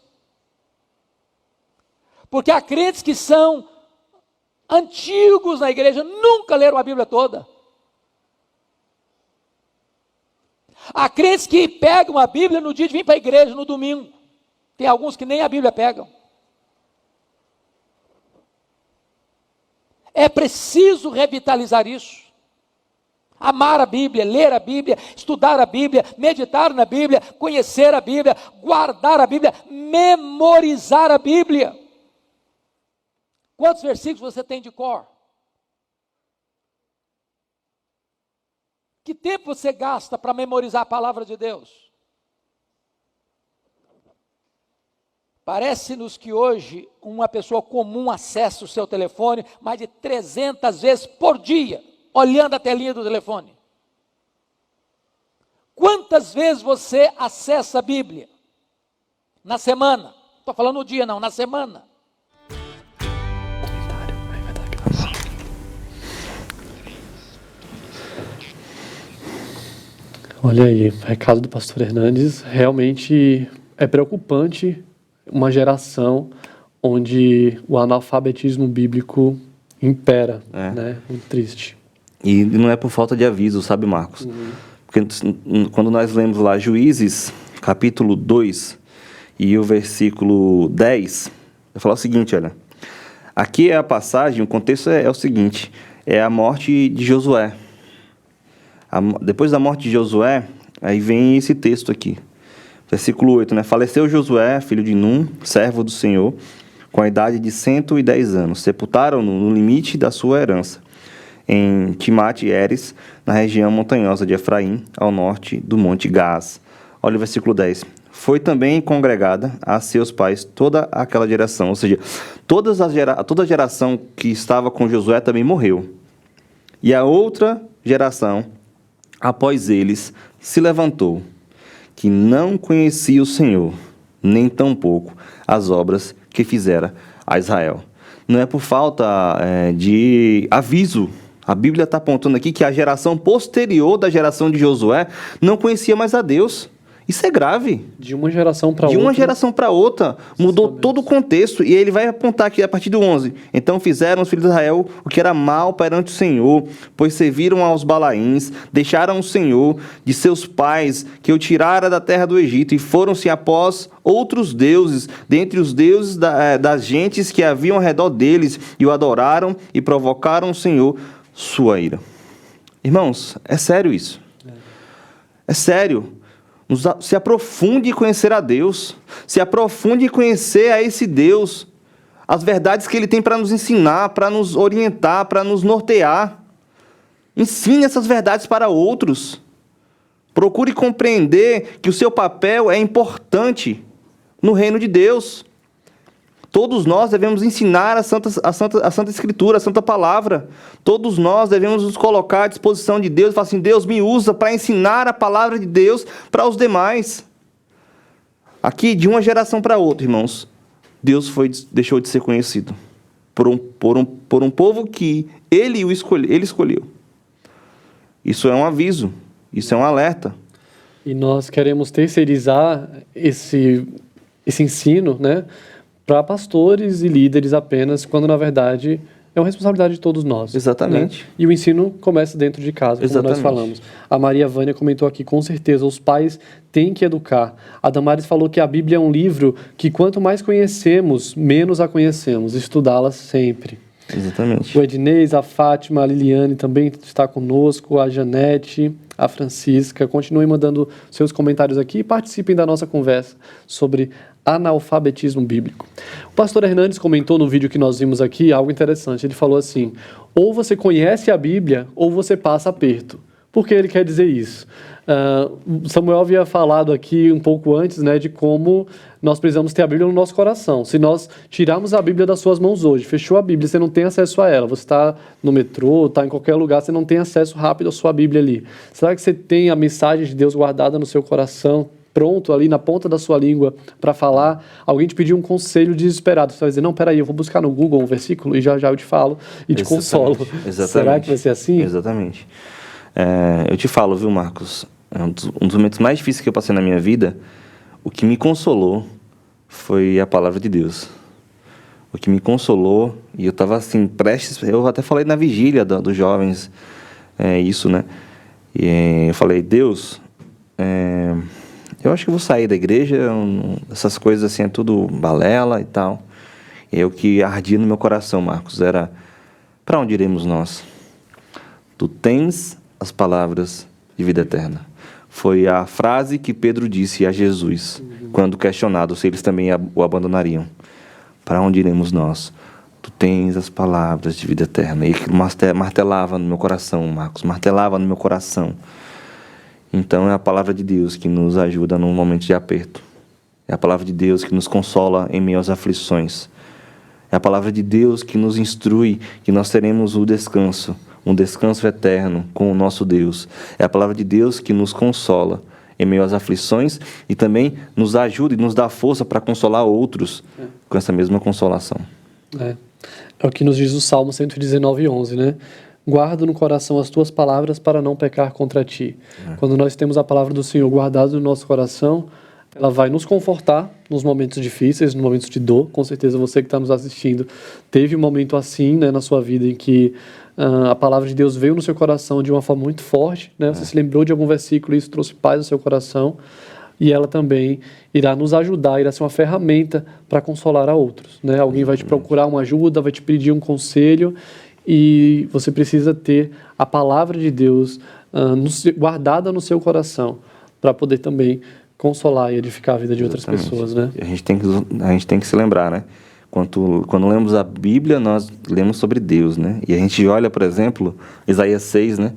Porque há crentes que são antigos na igreja, nunca leram a Bíblia toda. Há crentes que pegam a Bíblia no dia de vir para a igreja, no domingo. Tem alguns que nem a Bíblia pegam. É preciso revitalizar isso. Amar a Bíblia, ler a Bíblia, estudar a Bíblia, meditar na Bíblia, conhecer a Bíblia, guardar a Bíblia, memorizar a Bíblia. Quantos versículos você tem de cor? Que tempo você gasta para memorizar a palavra de Deus? Parece-nos que hoje uma pessoa comum acessa o seu telefone mais de 300 vezes por dia, olhando a telinha do telefone. Quantas vezes você acessa a Bíblia? Na semana. Não estou falando no dia não, na semana. Olha aí, o recado do pastor Hernandes. Realmente é preocupante uma geração onde o analfabetismo bíblico impera, né? Muito triste. E não é por falta de aviso, sabe, Marcos? Porque quando nós lemos lá Juízes, capítulo 2, e o versículo 10, vai falar o seguinte, olha. Aqui é a passagem, o contexto é o seguinte, é a morte de Josué. Depois da morte de Josué, aí vem esse texto aqui. Versículo 8, né? Faleceu Josué, filho de Num, servo do Senhor, com a idade de 110 anos. Sepultaram-no no limite da sua herança, em Timate-Heres, na região montanhosa de Efraim, ao norte do Monte Gás. Olha o versículo 10. Foi também congregada a seus pais toda aquela geração, ou seja, toda a geração que estava com Josué também morreu. E a outra geração, após eles, se levantou, que não conhecia o Senhor, nem tampouco as obras que fizera a Israel. Não é por falta de aviso. A Bíblia está apontando aqui que a geração posterior da geração de Josué não conhecia mais a Deus. Isso é grave. De uma geração para De outra. uma geração para outra, mudou todo o contexto. E ele vai apontar aqui a partir do 11. Então fizeram os filhos de Israel o que era mal perante o Senhor, pois serviram aos Balaíns, deixaram o Senhor de seus pais, que o tirara da terra do Egito, e foram-se após outros deuses, dentre os deuses das gentes que haviam ao redor deles, e o adoraram e provocaram o Senhor sua ira. Irmãos, é sério isso. É sério. Se aprofunde em conhecer a Deus. Se aprofunde em conhecer a esse Deus. As verdades que Ele tem para nos ensinar, para nos orientar, para nos nortear. Ensine essas verdades para outros. Procure compreender que o seu papel é importante no reino de Deus. Todos nós devemos ensinar a Santa Escritura, a Santa Palavra. Todos nós devemos nos colocar à disposição de Deus e falar assim: Deus me usa para ensinar a Palavra de Deus para os demais. Aqui, de uma geração para outra, irmãos, Deus deixou de ser conhecido por um povo que Ele escolheu. Isso é um aviso, isso é um alerta. E nós queremos terceirizar esse ensino, né, para pastores e líderes apenas, quando na verdade é uma responsabilidade de todos nós. Exatamente. Né? E o ensino começa dentro de casa, como Exatamente. nós falamos. A Maria Vânia comentou aqui, com certeza, os pais têm que educar. A Damares falou que a Bíblia é um livro que quanto mais conhecemos, menos a conhecemos. Estudá-la sempre. Exatamente. O Ednês, a Fátima, a Liliane também está conosco, a Janete, a Francisca. Continuem mandando seus comentários aqui e participem da nossa conversa sobre analfabetismo bíblico. O pastor Hernandes comentou no vídeo que nós vimos aqui algo interessante. Ele falou assim: ou você conhece a Bíblia ou você passa aperto. Por que ele quer dizer isso? Samuel havia falado aqui um pouco antes, né, de como nós precisamos ter a Bíblia no nosso coração. Se nós tirarmos a Bíblia das suas mãos hoje, fechou a Bíblia, você não tem acesso a ela, você está no metrô, está em qualquer lugar, você não tem acesso rápido à sua Bíblia ali. Será que você tem a mensagem de Deus guardada no seu coração, pronto ali na ponta da sua língua para falar? Alguém te pediu um conselho desesperado, você vai dizer: não, peraí, eu vou buscar no Google um versículo e já eu te falo e te consolo. Exatamente. Será que vai ser assim? Exatamente. Eu te falo, viu, Marcos? Um dos momentos mais difíceis que eu passei na minha vida, o que me consolou foi a palavra de Deus. O que me consolou, e eu estava assim, prestes, eu até falei na vigília dos jovens, isso, né? E eu falei: Deus, eu acho que eu vou sair da igreja, essas coisas assim, é tudo balela e tal. E o que ardia no meu coração, Marcos, era: para onde iremos nós? Tu tens as palavras de vida eterna. Foi a frase que Pedro disse a Jesus, quando questionado se eles também o abandonariam. Para onde iremos nós? Tu tens as palavras de vida eterna. E aquilo martelava no meu coração, Marcos, martelava no meu coração. Então é a palavra de Deus que nos ajuda num momento de aperto. É a palavra de Deus que nos consola em meio às aflições. É a palavra de Deus que nos instrui que nós teremos o descanso, um descanso eterno com o nosso Deus. É a palavra de Deus que nos consola em meio às aflições e também nos ajuda e nos dá força para consolar outros com essa mesma consolação. É o que nos diz o Salmo 119:11, né? Guarda no coração as tuas palavras para não pecar contra ti. Quando nós temos a palavra do Senhor guardada no nosso coração, ela vai nos confortar nos momentos difíceis, nos momentos de dor. Com certeza você que está nos assistindo teve um momento assim, né, na sua vida em que a palavra de Deus veio no seu coração de uma forma muito forte, né? Você se lembrou de algum versículo e isso trouxe paz ao seu coração. E ela também irá nos ajudar, irá ser uma ferramenta para consolar a outros, né? Alguém vai te procurar uma ajuda, vai te pedir um conselho e você precisa ter a palavra de Deus guardada no seu coração para poder também consolar e edificar a vida de outras pessoas, né? A gente tem que se lembrar, né? Quando lemos a Bíblia, nós lemos sobre Deus, né? E a gente olha, por exemplo, Isaías 6, né?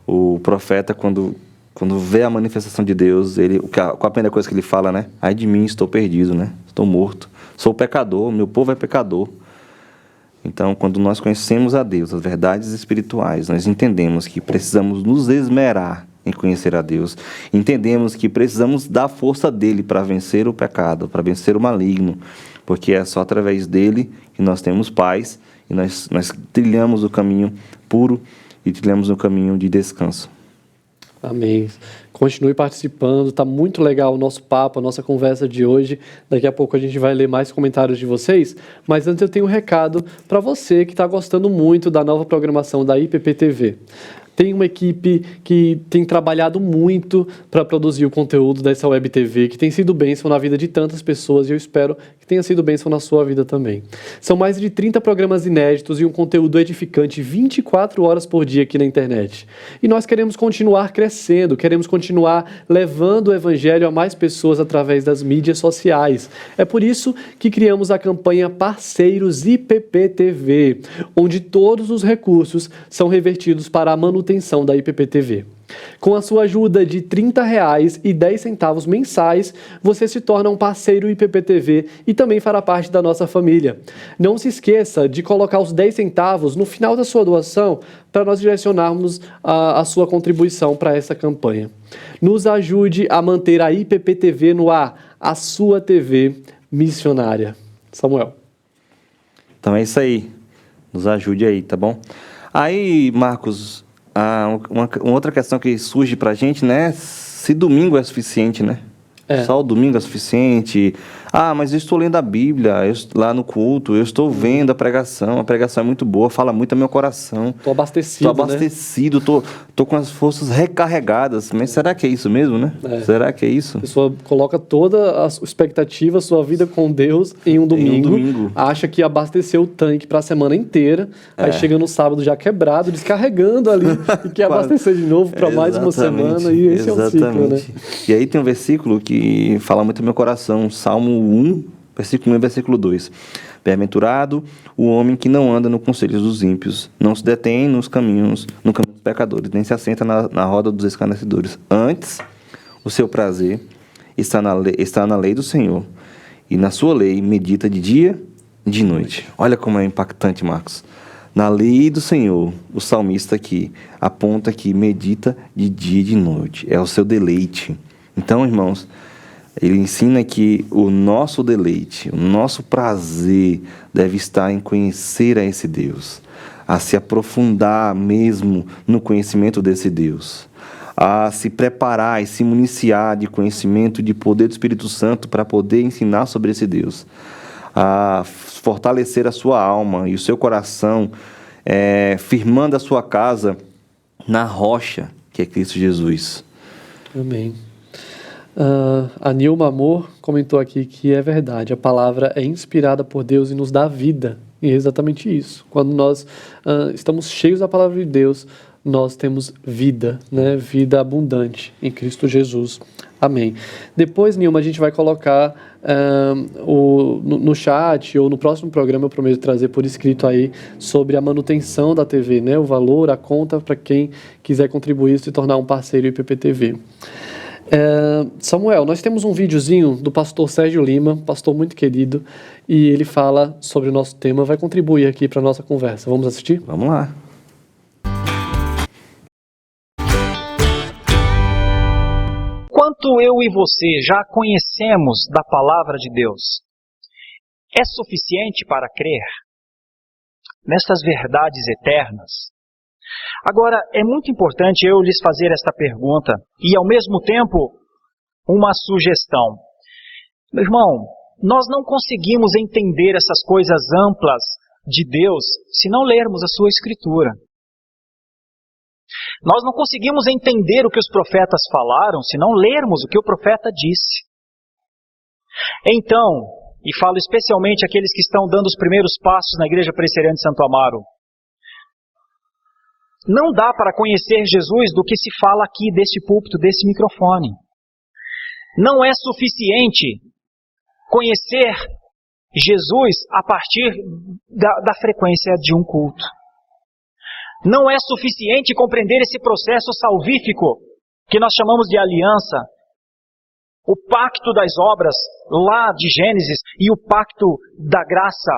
O profeta, quando vê a manifestação de Deus, qual a primeira coisa que ele fala, né? Ai de mim, estou perdido, né? Estou morto. Sou pecador, meu povo é pecador. Então, quando nós conhecemos a Deus, as verdades espirituais, nós entendemos que precisamos nos esmerar em conhecer a Deus. Entendemos que precisamos da força dele para vencer o pecado, para vencer o maligno, porque é só através dele que nós temos paz e nós trilhamos o caminho puro e trilhamos o caminho de descanso. Amém. Continue participando, tá muito legal o nosso papo, a nossa conversa de hoje. Daqui a pouco a gente vai ler mais comentários de vocês, mas antes eu tenho um recado para você que está gostando muito da nova programação da IPPTV. Tem uma equipe que tem trabalhado muito para produzir o conteúdo dessa Web TV, que tem sido bênção na vida de tantas pessoas, e eu espero que tenha sido bênção na sua vida também. São mais de 30 programas inéditos e um conteúdo edificante 24 horas por dia aqui na internet. E nós queremos continuar crescendo, queremos continuar levando o Evangelho a mais pessoas através das mídias sociais. É por isso que criamos a campanha Parceiros IPPTV, onde todos os recursos são revertidos para a manutenção da IPPTV. Com a sua ajuda de R$ 30,10 mensais, você se torna um parceiro IPPTV e também fará parte da nossa família. Não se esqueça de colocar os 10 centavos no final da sua doação para nós direcionarmos a sua contribuição para essa campanha. Nos ajude a manter a IPPTV no ar, a sua TV missionária. Samuel. Então é isso aí. Nos ajude aí, tá bom? Aí, Marcos, uma outra questão que surge pra gente, né? Se domingo é suficiente, né? Só o domingo é suficiente. Mas eu estou lendo a Bíblia lá no culto, eu estou vendo a pregação é muito boa, fala muito ao meu coração. Estou abastecido, tô com as forças recarregadas. Mas será que é isso mesmo, né? Será que é isso? A pessoa coloca toda a expectativa, sua vida com Deus em um domingo. Acha que abasteceu o tanque para a semana inteira, aí chega no sábado já quebrado, descarregando ali, e quer abastecer de novo para mais uma semana, e esse é o ciclo, né? E aí tem um versículo que fala muito ao meu coração, Salmo 1, versículo 1 e versículo 2. Bem-aventurado o homem que não anda no conselho dos ímpios, não se detém no caminho dos pecadores, nem se assenta na roda dos escarnecedores. Antes, o seu prazer está na lei do Senhor, e na sua lei medita de dia e de noite. Olha como é impactante, Marcos. Na lei do Senhor, o salmista aqui aponta que medita de dia e de noite. É o seu deleite. Então, irmãos, ele ensina que o nosso deleite, o nosso prazer deve estar em conhecer a esse Deus, a se aprofundar mesmo no conhecimento desse Deus, a se preparar e se municiar de conhecimento, de poder do Espírito Santo para poder ensinar sobre esse Deus, a fortalecer a sua alma e o seu coração, firmando a sua casa na rocha que é Cristo Jesus. Amém. A Nilma Amor comentou aqui que é verdade, a palavra é inspirada por Deus e nos dá vida, e é exatamente isso. Quando nós estamos cheios da palavra de Deus, nós temos vida, né? Vida abundante em Cristo Jesus. Amém. Depois, Nilma, a gente vai colocar no chat ou no próximo programa, eu prometo trazer por escrito aí sobre a manutenção da TV, né? O valor, a conta para quem quiser contribuir e se tornar um parceiro IPPTV. Samuel, nós temos um videozinho do pastor Sérgio Lima, pastor muito querido, e ele fala sobre o nosso tema, vai contribuir aqui para a nossa conversa. Vamos assistir? Vamos lá. Quanto eu e você já conhecemos da palavra de Deus, é suficiente para crer nestas verdades eternas? Agora, é muito importante eu lhes fazer esta pergunta e, ao mesmo tempo, uma sugestão. Meu irmão, nós não conseguimos entender essas coisas amplas de Deus se não lermos a sua Escritura. Nós não conseguimos entender o que os profetas falaram se não lermos o que o profeta disse. Então, e falo especialmente àqueles que estão dando os primeiros passos na Igreja Presbiteriana de Santo Amaro, não dá para conhecer Jesus do que se fala aqui desse púlpito, desse microfone. Não é suficiente conhecer Jesus a partir da frequência de um culto. Não é suficiente compreender esse processo salvífico que nós chamamos de aliança, o pacto das obras lá de Gênesis e o pacto da graça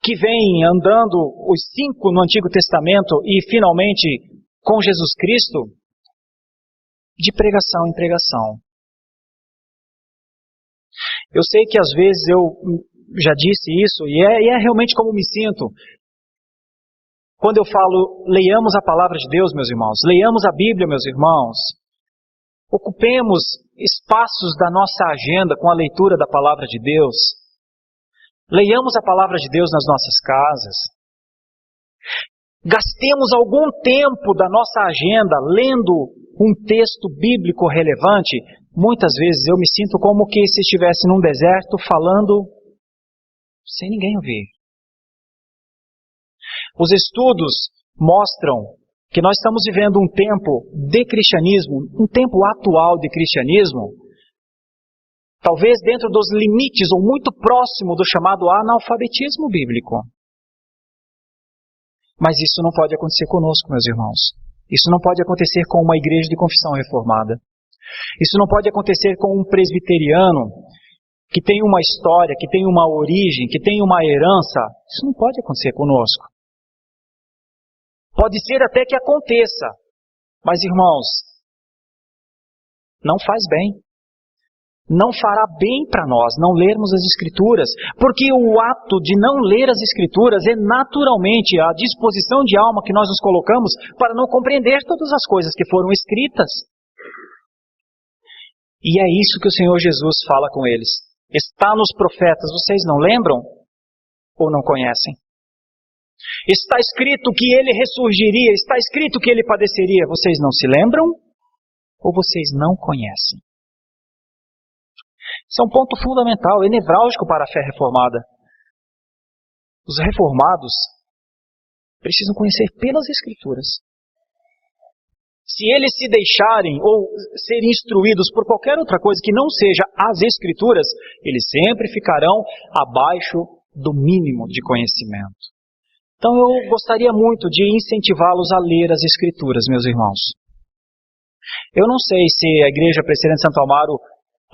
que vem andando os 5 no Antigo Testamento e finalmente com Jesus Cristo, de pregação em pregação. Eu sei que às vezes eu já disse isso e é realmente como me sinto. Quando eu falo, leiamos a palavra de Deus, meus irmãos, leiamos a Bíblia, meus irmãos, ocupemos espaços da nossa agenda com a leitura da Palavra de Deus. Leiamos a Palavra de Deus nas nossas casas. Gastemos algum tempo da nossa agenda lendo um texto bíblico relevante. Muitas vezes eu me sinto como que se estivesse num deserto falando sem ninguém ouvir. Os estudos mostram que nós estamos vivendo um tempo de cristianismo, um tempo atual de cristianismo, talvez dentro dos limites ou muito próximo do chamado analfabetismo bíblico. Mas isso não pode acontecer conosco, meus irmãos. Isso não pode acontecer com uma igreja de confissão reformada. Isso não pode acontecer com um presbiteriano que tem uma história, que tem uma origem, que tem uma herança. Isso não pode acontecer conosco. Pode ser até que aconteça, mas irmãos, não faz bem. Não fará bem para nós não lermos as Escrituras, porque o ato de não ler as Escrituras é naturalmente a disposição de alma que nós nos colocamos para não compreender todas as coisas que foram escritas. E é isso que o Senhor Jesus fala com eles. Está nos profetas, vocês não lembram ou não conhecem? Está escrito que ele ressurgiria, está escrito que ele padeceria, vocês não se lembram ou vocês não conhecem? Isso é um ponto fundamental, é nevrálgico para a fé reformada. Os reformados precisam conhecer pelas Escrituras. Se eles se deixarem ou serem instruídos por qualquer outra coisa que não seja as Escrituras, eles sempre ficarão abaixo do mínimo de conhecimento. Então eu gostaria muito de incentivá-los a ler as Escrituras, meus irmãos. Eu não sei se a Igreja Presbiteriana de Santo Amaro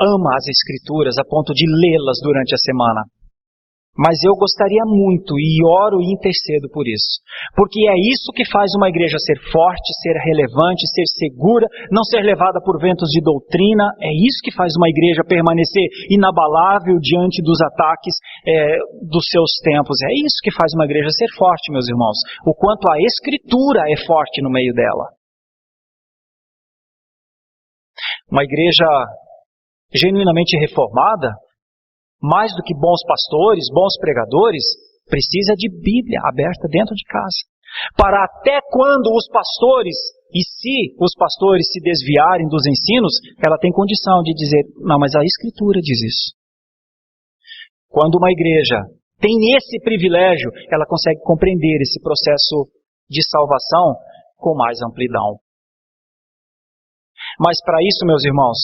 ama as Escrituras a ponto de lê-las durante a semana. Mas eu gostaria muito e oro e intercedo por isso. Porque é isso que faz uma igreja ser forte, ser relevante, ser segura, não ser levada por ventos de doutrina. É isso que faz uma igreja permanecer inabalável diante dos ataques dos seus tempos. É isso que faz uma igreja ser forte, meus irmãos. O quanto a Escritura é forte no meio dela. Uma igreja genuinamente reformada, mais do que bons pastores, bons pregadores, precisa de Bíblia aberta dentro de casa. Para até quando os pastores, e se os pastores se desviarem dos ensinos, ela tem condição de dizer, não, mas a Escritura diz isso. Quando uma igreja tem esse privilégio, ela consegue compreender esse processo de salvação com mais amplidão. Mas para isso, meus irmãos,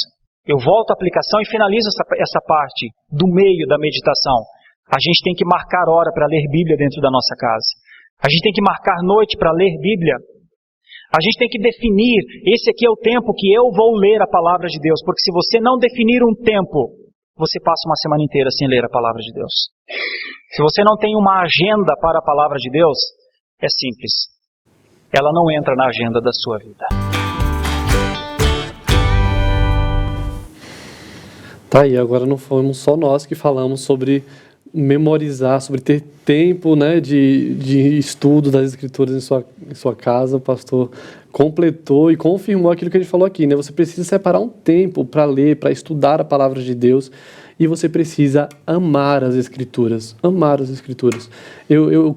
eu volto à aplicação e finalizo essa parte do meio da meditação. A gente tem que marcar hora para ler Bíblia dentro da nossa casa. A gente tem que marcar noite para ler Bíblia. A gente tem que definir, esse aqui é o tempo que eu vou ler a palavra de Deus. Porque se você não definir um tempo, você passa uma semana inteira sem ler a palavra de Deus. Se você não tem uma agenda para a palavra de Deus, é simples. Ela não entra na agenda da sua vida. Tá aí, agora não fomos só nós que falamos sobre memorizar, sobre ter tempo, né, de estudo das Escrituras em sua casa. O pastor completou e confirmou aquilo que a gente falou aqui, né? Você precisa separar um tempo para ler, para estudar a palavra de Deus, e você precisa amar as Escrituras. Amar as Escrituras. Eu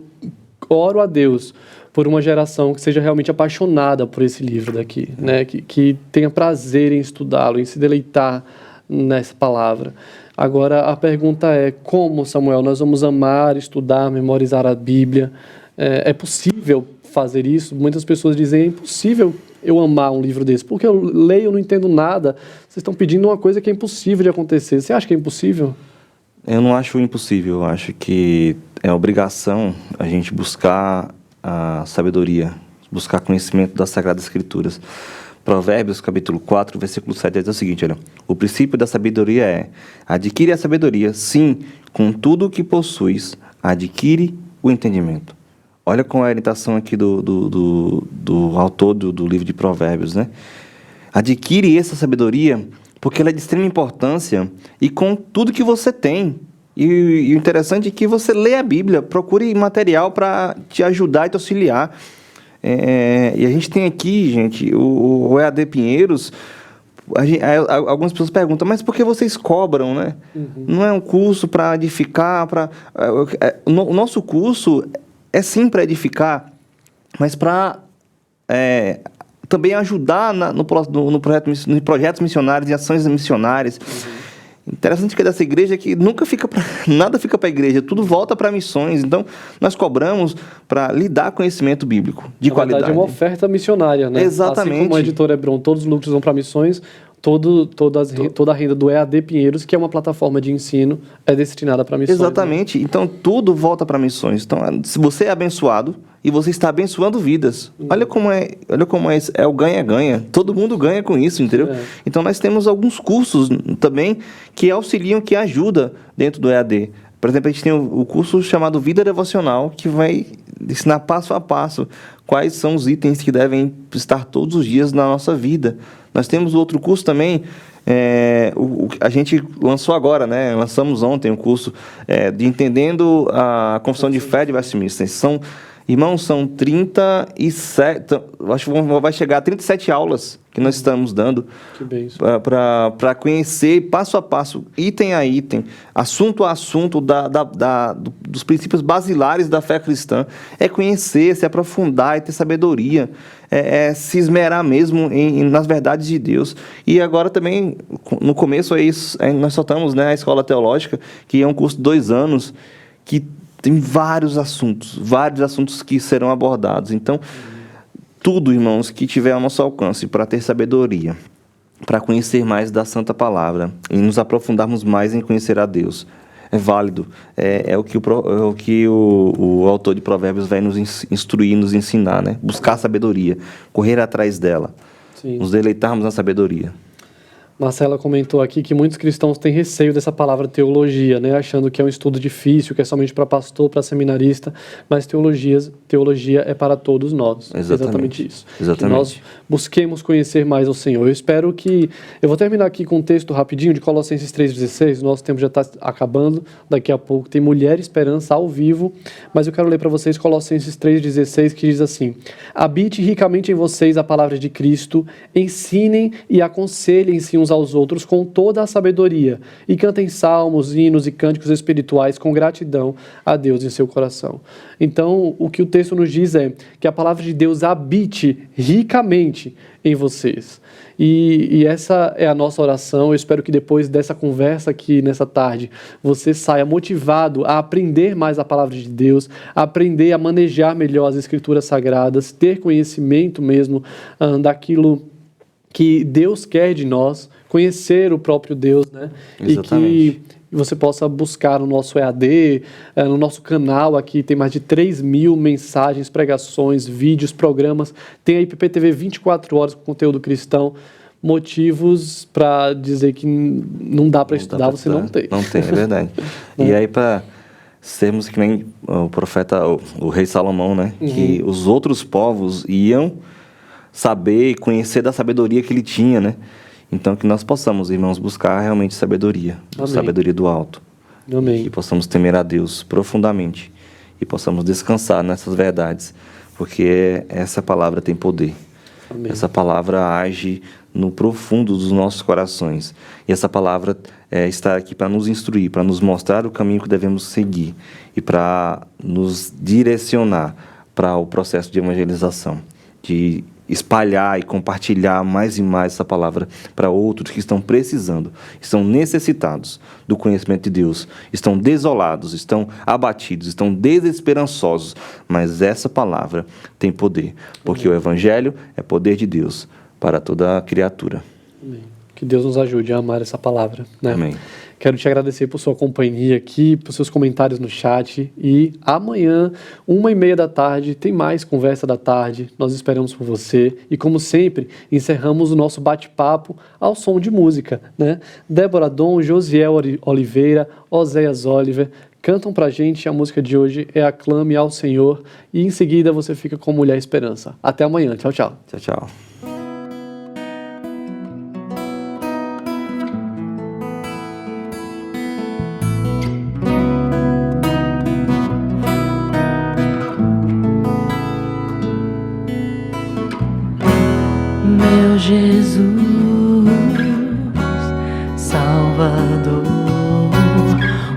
oro a Deus por uma geração que seja realmente apaixonada por esse livro daqui, né? Que tenha prazer em estudá-lo, em se deleitar nessa palavra. Agora, a pergunta é, como, Samuel, nós vamos amar, estudar, memorizar a Bíblia? É possível fazer isso? Muitas pessoas dizem, é impossível eu amar um livro desse, porque eu leio, eu não entendo nada. Vocês estão pedindo uma coisa que é impossível de acontecer. Você acha que é impossível? Eu não acho impossível, eu acho que é obrigação a gente buscar a sabedoria, buscar conhecimento das Sagradas Escrituras. Provérbios, capítulo 4, versículo 7, diz o seguinte, olha, o princípio da sabedoria é, adquire a sabedoria, sim, com tudo o que possuis, adquire o entendimento. Olha com a orientação aqui do autor do livro de Provérbios, né? Adquire essa sabedoria porque ela é de extrema importância e com tudo que você tem. E o interessante é que você lê a Bíblia, procure material para te ajudar e te auxiliar. E a gente tem aqui, gente, o EAD Pinheiros, Algumas pessoas perguntam, mas por que vocês cobram, né? Não é um curso para edificar, o nosso curso é sim para edificar, mas para também ajudar nos projetos missionários e ações missionárias. Interessante que dessa igreja é que nada fica para a igreja, tudo volta para missões. Então, nós cobramos para lhe dar conhecimento bíblico de qualidade. Na verdade, é uma oferta missionária, né? Exatamente. Assim como a editora Hebron, todos os lucros vão para missões, toda a renda do EAD Pinheiros, que é uma plataforma de ensino, é destinada para missões. Exatamente. Né? Então, tudo volta para missões. Então, se você é abençoado e você está abençoando vidas, olha como é o ganha-ganha. Todo mundo ganha com isso, entendeu? Então, nós temos alguns cursos também que auxiliam, que ajudam dentro do EAD. Por exemplo, a gente tem o curso chamado Vida Devocional, que vai ensinar passo a passo quais são os itens que devem estar todos os dias na nossa vida. Nós temos outro curso também, a gente lançou agora, né? Lançamos ontem um curso de Entendendo a Confissão de Fé de Westminster. Irmãos, são 37, acho que vai chegar a 37 aulas que nós estamos dando para conhecer passo a passo, item a item, assunto a assunto dos princípios basilares da fé cristã. É conhecer, se aprofundar e ter sabedoria, se esmerar mesmo nas verdades de Deus. E agora também, no começo, nós soltamos, né, a Escola Teológica, que é um curso de 2 anos, que tem vários assuntos que serão abordados. Então, tudo, irmãos, que tiver ao nosso alcance para ter sabedoria, para conhecer mais da Santa Palavra e nos aprofundarmos mais em conhecer a Deus, é válido. É o que o autor de Provérbios vai nos instruir, nos ensinar, né? Buscar a sabedoria, correr atrás dela, nos deleitarmos na sabedoria. Marcela comentou aqui que muitos cristãos têm receio dessa palavra teologia, né? Achando que é um estudo difícil, que é somente para pastor, para seminarista, mas teologia é para todos nós. Exatamente isso. Exatamente. Que nós busquemos conhecer mais o Senhor. Eu espero que... Eu vou terminar aqui com um texto rapidinho de Colossenses 3,16. Nosso tempo já está acabando, daqui a pouco. Tem Mulher Esperança ao vivo, mas eu quero ler para vocês Colossenses 3,16, que diz assim: habite ricamente em vocês a palavra de Cristo, ensinem e aconselhem-se uns aos outros com toda a sabedoria, e cantem salmos, hinos e cânticos espirituais com gratidão a Deus em seu coração. Então, o que o texto nos diz é que a palavra de Deus habite ricamente em vocês. E essa é a nossa oração. Eu espero que depois dessa conversa aqui nessa tarde, você saia motivado a aprender mais a palavra de Deus, a aprender a manejar melhor as escrituras sagradas, ter conhecimento mesmo daquilo que Deus quer de nós, conhecer o próprio Deus, né? Exatamente. E que você possa buscar no nosso EAD, no nosso canal aqui, tem mais de 3.000 mensagens, pregações, vídeos, programas. Tem a IPPTV 24 horas com conteúdo cristão. Motivos para dizer que não dá para estudar, você não tem. Não tem, é verdade. E aí, para sermos que nem o profeta, o rei Salomão, né? Que os outros povos iam saber e conhecer da sabedoria que ele tinha, né? Então, que nós possamos, irmãos, buscar realmente sabedoria, sabedoria do alto. Amém. Que possamos temer a Deus profundamente e possamos descansar nessas verdades, porque essa palavra tem poder. Amém. Essa palavra age no profundo dos nossos corações. E essa palavra está aqui para nos instruir, para nos mostrar o caminho que devemos seguir e para nos direcionar para o processo de evangelização, de espalhar e compartilhar mais e mais essa palavra para outros que estão precisando, estão necessitados do conhecimento de Deus, estão desolados, estão abatidos, estão desesperançosos, mas essa palavra tem poder, porque o Evangelho é poder de Deus para toda a criatura. Amém. Que Deus nos ajude a amar essa palavra, né? Amém. Quero te agradecer por sua companhia aqui, por seus comentários no chat. E amanhã, 1h30 da tarde, tem mais Conversa da Tarde. Nós esperamos por você. E como sempre, encerramos o nosso bate-papo ao som de música, né? Débora Dom, Josiel Oliveira, Oséias Oliver cantam pra gente. A música de hoje é Aclame ao Senhor. E em seguida você fica com Mulher Esperança. Até amanhã. Tchau, tchau. Tchau, tchau. Jesus, Salvador.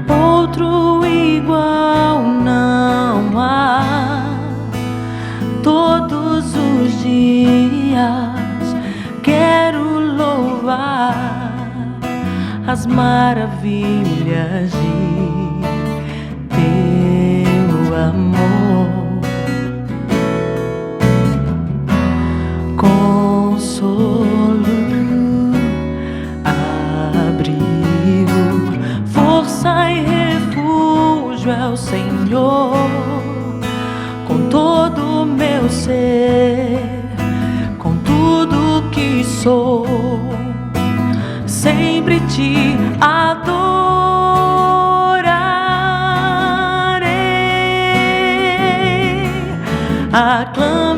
Outro igual não há. Todos os dias quero louvar as maravilhas de teu amor. Consolo, abrigo, força e refúgio é o Senhor. Com todo o meu ser, com tudo que sou, sempre te adorarei. Aclama